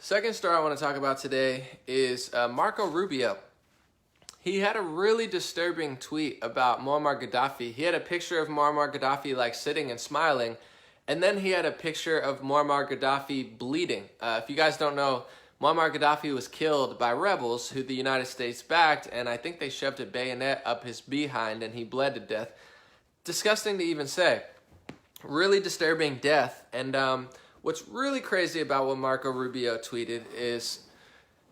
Second story I want to talk about today is Marco Rubio. He had a really disturbing tweet about Muammar Gaddafi. He had a picture of Muammar Gaddafi like sitting and smiling, and then he had a picture of Muammar Gaddafi bleeding. If you guys don't know, Muammar Gaddafi was killed by rebels who the United States backed, and I think they shoved a bayonet up his behind and he bled to death. Disgusting to even say. Really disturbing death. And what's really crazy about what Marco Rubio tweeted is,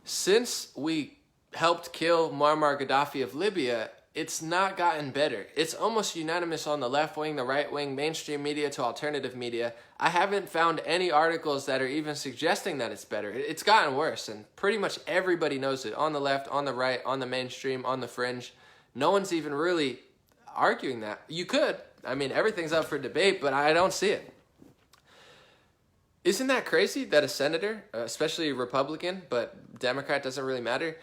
since we helped kill Muammar Gaddafi of Libya, it's not gotten better. It's almost unanimous on the left wing, the right wing, mainstream media to alternative media. I haven't found any articles that are even suggesting that it's better. It's gotten worse, and pretty much everybody knows it. On the left, on the right, on the mainstream, on the fringe. No one's even really arguing that. You could. I mean, everything's up for debate, but I don't see it. Isn't that crazy that a senator, especially a Republican, but Democrat doesn't really matter,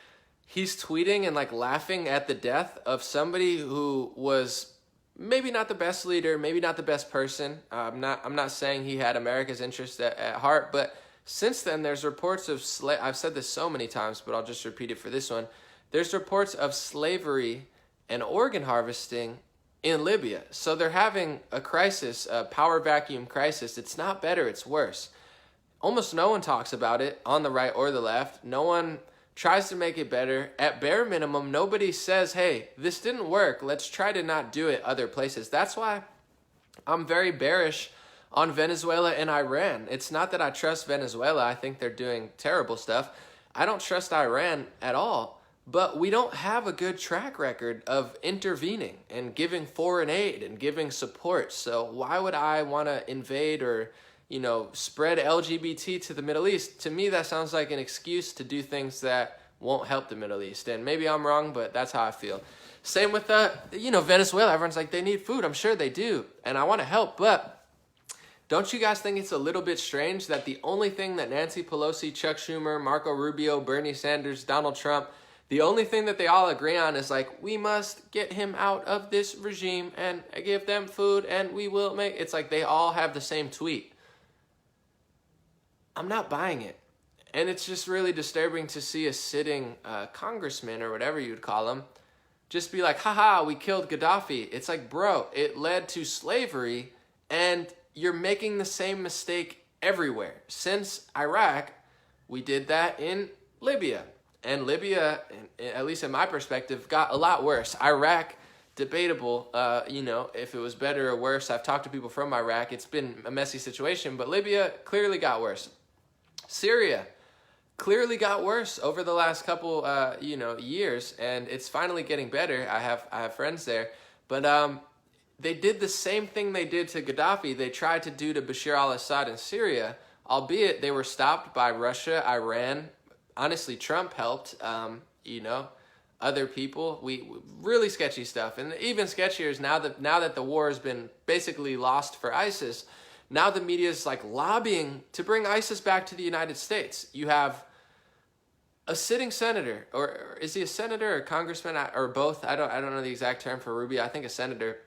he's tweeting and like laughing at the death of somebody who was maybe not the best leader, maybe not the best person. I'm not saying he had America's interest at heart, but since then there's reports of I've said this so many times, but I'll just repeat it for this one. There's reports of slavery and organ harvesting in Libya. So they're having a crisis, a power vacuum crisis. It's not better, it's worse. Almost no one talks about it on the right or the left. No one tries to make it better. At bare minimum, nobody says, hey, this didn't work. Let's try to not do it other places. That's why I'm very bearish on Venezuela and Iran. It's not that I trust Venezuela. I think they're doing terrible stuff. I don't trust Iran at all. But we don't have a good track record of intervening and giving foreign aid and giving support. So why would I want to invade or, spread LGBT to the Middle East? To me, that sounds like an excuse to do things that won't help the Middle East. And maybe I'm wrong, but that's how I feel. Same with, Venezuela. Everyone's like, they need food. I'm sure they do. And I want to help. But don't you guys think it's a little bit strange that the only thing that Nancy Pelosi, Chuck Schumer, Marco Rubio, Bernie Sanders, Donald Trump, the only thing that they all agree on is like, we must get him out of this regime and give them food and we will make... It's like they all have the same tweet. I'm not buying it. And it's just really disturbing to see a sitting congressman or whatever you'd call him just be like, haha, we killed Gaddafi. It's like, bro, it led to slavery and you're making the same mistake everywhere. Since Iraq, we did that in Libya. And Libya, at least in my perspective, got a lot worse. Iraq, debatable, if it was better or worse. I've talked to people from Iraq. It's been a messy situation, but Libya clearly got worse. Syria clearly got worse over the last couple, years, and it's finally getting better. I have friends there, but they did the same thing they did to Gaddafi. They tried to do to Bashar al-Assad in Syria, albeit they were stopped by Russia, Iran. Honestly, Trump helped, other people. We really sketchy stuff. And even sketchier is now that the war has been basically lost for ISIS, now the media is like lobbying to bring ISIS back to the United States. You have a sitting senator, or is he a senator or a congressman or both? I don't know the exact term for Rubio. I think a senator.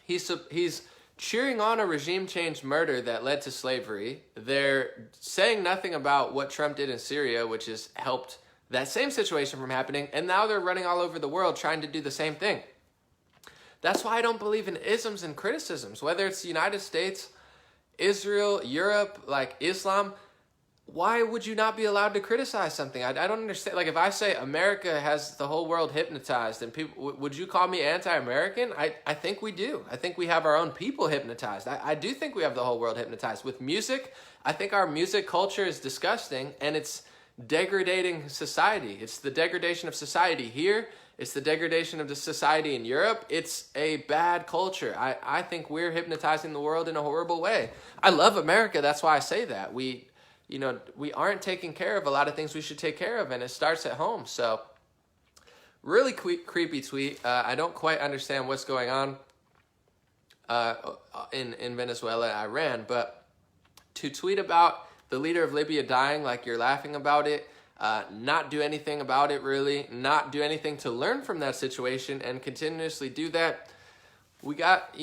He's cheering on a regime change murder that led to slavery. They're saying nothing about what Trump did in Syria, which has helped that same situation from happening. And now they're running all over the world trying to do the same thing. That's why I don't believe in isms and criticisms, whether it's the United States, Israel, Europe, like Islam. Why would you not be allowed to criticize something? I don't understand. Like if I say America has the whole world hypnotized, and people, would you call me anti-American? I think we do. I think we have our own people hypnotized. I do think we have the whole world hypnotized. With music, I think our music culture is disgusting, and it's degrading society. It's the degradation of society here. It's the degradation of the society in Europe. It's a bad culture. I think we're hypnotizing the world in a horrible way. I love America. That's why I say that. We aren't taking care of a lot of things we should take care of, and it starts at home. So, really creepy tweet. I don't quite understand what's going on in Venezuela and Iran, but to tweet about the leader of Libya dying like you're laughing about it, not do anything about it really, not do anything to learn from that situation, and continuously do that. We got,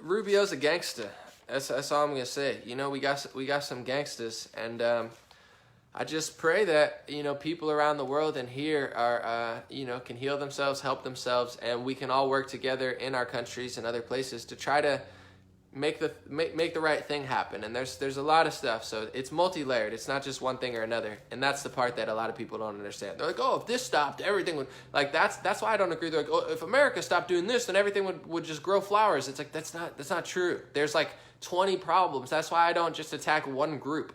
Rubio's a gangster. That's all I'm gonna say. We got some gangsters, and I just pray that, people around the world and here are, can heal themselves, help themselves, and we can all work together in our countries and other places to try to make the right thing happen. And there's a lot of stuff, so it's multi-layered. It's not just one thing or another, and that's the part that a lot of people don't understand. They're like, oh, if this stopped, everything would, like, that's why I don't agree. They're like, oh, if America stopped doing this, then everything would just grow flowers. It's like, that's not true. There's like 20 problems. That's why I don't just attack one group.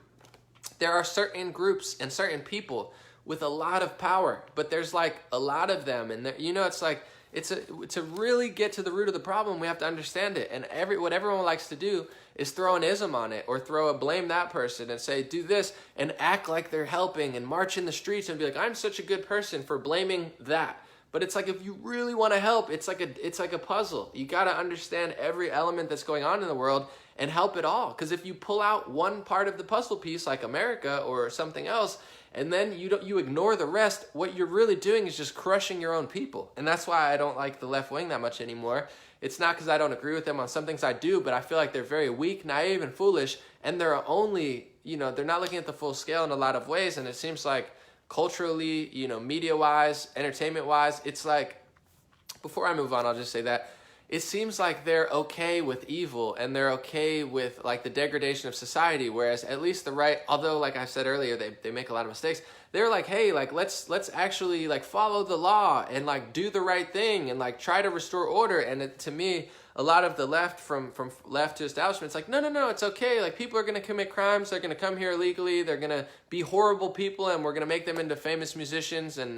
There are certain groups and certain people with a lot of power, but there's like a lot of them, and it's like, to really get to the root of the problem, we have to understand it. And what everyone likes to do is throw an ism on it, or blame that person and say, do this, and act like they're helping and march in the streets and be like, I'm such a good person for blaming that. But it's like, if you really want to help, it's like a puzzle. You got to understand every element that's going on in the world and help it all. Because if you pull out one part of the puzzle piece, like America or something else, and then you ignore the rest, what you're really doing is just crushing your own people. And that's why I don't like the left wing that much anymore. It's not because I don't agree with them on some things. I do, but I feel like they're very weak, naive, and foolish, and they're only, they're not looking at the full scale in a lot of ways. And it seems like culturally, media-wise, entertainment-wise, it's like, before I move on, I'll just say that it seems like they're okay with evil, and they're okay with like the degradation of society, whereas at least the right, although like I said earlier, they make a lot of mistakes, they're like, hey, like let's actually like follow the law and like do the right thing and like try to restore order. And to me, a lot of the left, from left to establishment, it's like, no, it's okay. Like, people are going to commit crimes. They're going to come here illegally. They're going to be horrible people, and we're going to make them into famous musicians and,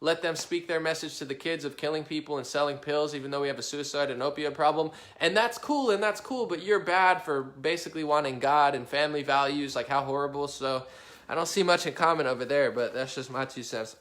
let them speak their message to the kids of killing people and selling pills, even though we have a suicide and opioid problem. And that's cool, but you're bad for basically wanting God and family values. Like, how horrible. So I don't see much in common over there, but that's just my 2 cents.